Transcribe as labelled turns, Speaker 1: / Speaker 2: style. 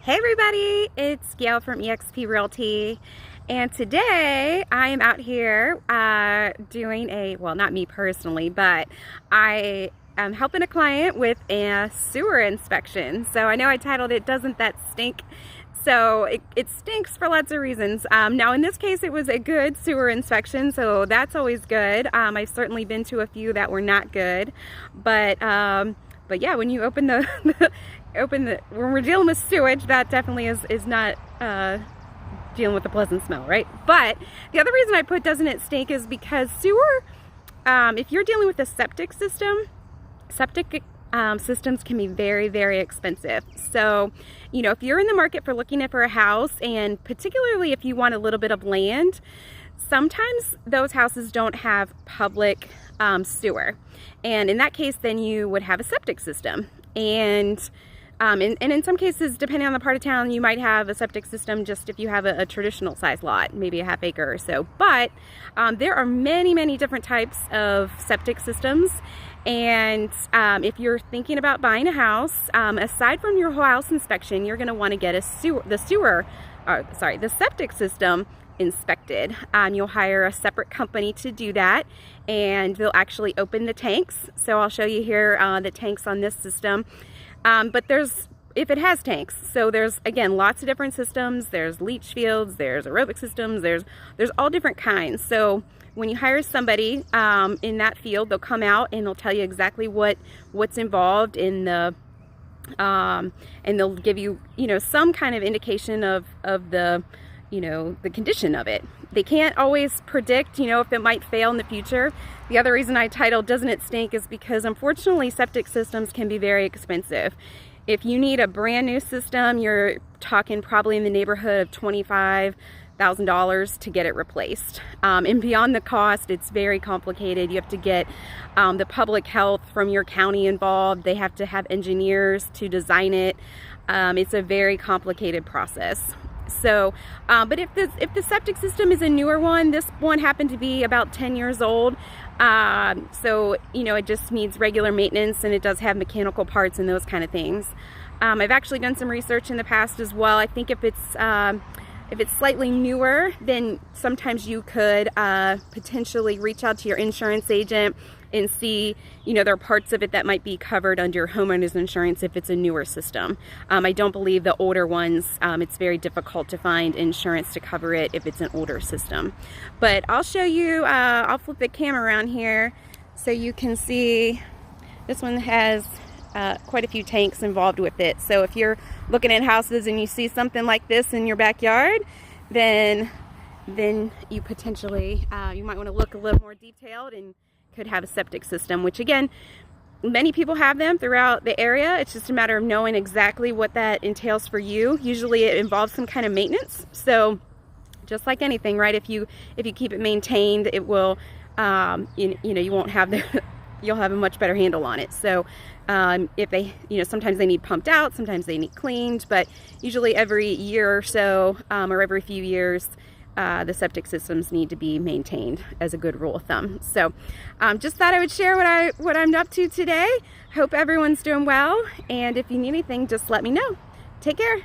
Speaker 1: Hey everybody, it's Gail from eXp Realty, and today I am out here doing well, not me personally, but I am helping a client with a sewer inspection. So I know I titled it, Doesn't That Stink? So it stinks for lots of reasons. Now in this case it was a good sewer inspection, so that's always good. I've certainly been to a few that were not good, but yeah, when you open when we're dealing with sewage, that definitely is not dealing with the pleasant smell, right? But the other reason I put doesn't it stink is because sewer, if you're dealing with a septic system, systems can be very, very expensive. So, you know, if you're in the market for looking for a house, and particularly if you want a little bit of land, sometimes those houses don't have public sewer. And in that case, then you would have a septic system. And in some cases, depending on the part of town, you might have a septic system just if you have a traditional size lot, maybe a half acre or so. But there are many, many different types of septic systems. And if you're thinking about buying a house, aside from your house inspection, you're going to want to get the septic system inspected. You'll hire a separate company to do that, and they'll actually open the tanks. So I'll show you here the tanks on this system. But if it has tanks, so there's, again, lots of different systems. There's leach fields, there's aerobic systems, there's all different kinds. So when you hire somebody in that field, they'll come out and they'll tell you exactly what's involved in the and they'll give you, some kind of indication of the the condition of it. They can't always predict, if it might fail in the future. The other reason I titled Doesn't It Stink is because unfortunately septic systems can be very expensive. If you need a brand new system, you're talking probably in the neighborhood of $25,000 to get it replaced. And beyond the cost, it's very complicated. You have to get the public health from your county involved. They have to have engineers to design it. It's a very complicated process. So, but if the septic system is a newer one, this one happened to be about 10 years old. So, it just needs regular maintenance, and it does have mechanical parts and those kind of things. I've actually done some research in the past as well. I think if it's slightly newer, then sometimes you could potentially reach out to your insurance agent and see, there are parts of it that might be covered under homeowner's insurance if it's a newer system. I don't believe the older ones, it's very difficult to find insurance to cover it if it's an older system. But I'll show you, I'll flip the camera around here so you can see this one has quite a few tanks involved with it. So if you're looking at houses and you see something like this in your backyard, then you potentially, you might want to look a little more detailed and could have a septic system, which again, many people have them throughout the area. It's just a matter of knowing exactly what that entails for you. Usually it involves some kind of maintenance. So just like anything, right? If you keep it maintained, it will, you won't have you'll have a much better handle on it. So if they, sometimes they need pumped out, sometimes they need cleaned, but usually every year or so, or every few years, the septic systems need to be maintained as a good rule of thumb. So just thought I would share what I'm up to today. Hope everyone's doing well, and if you need anything, just let me know. Take care.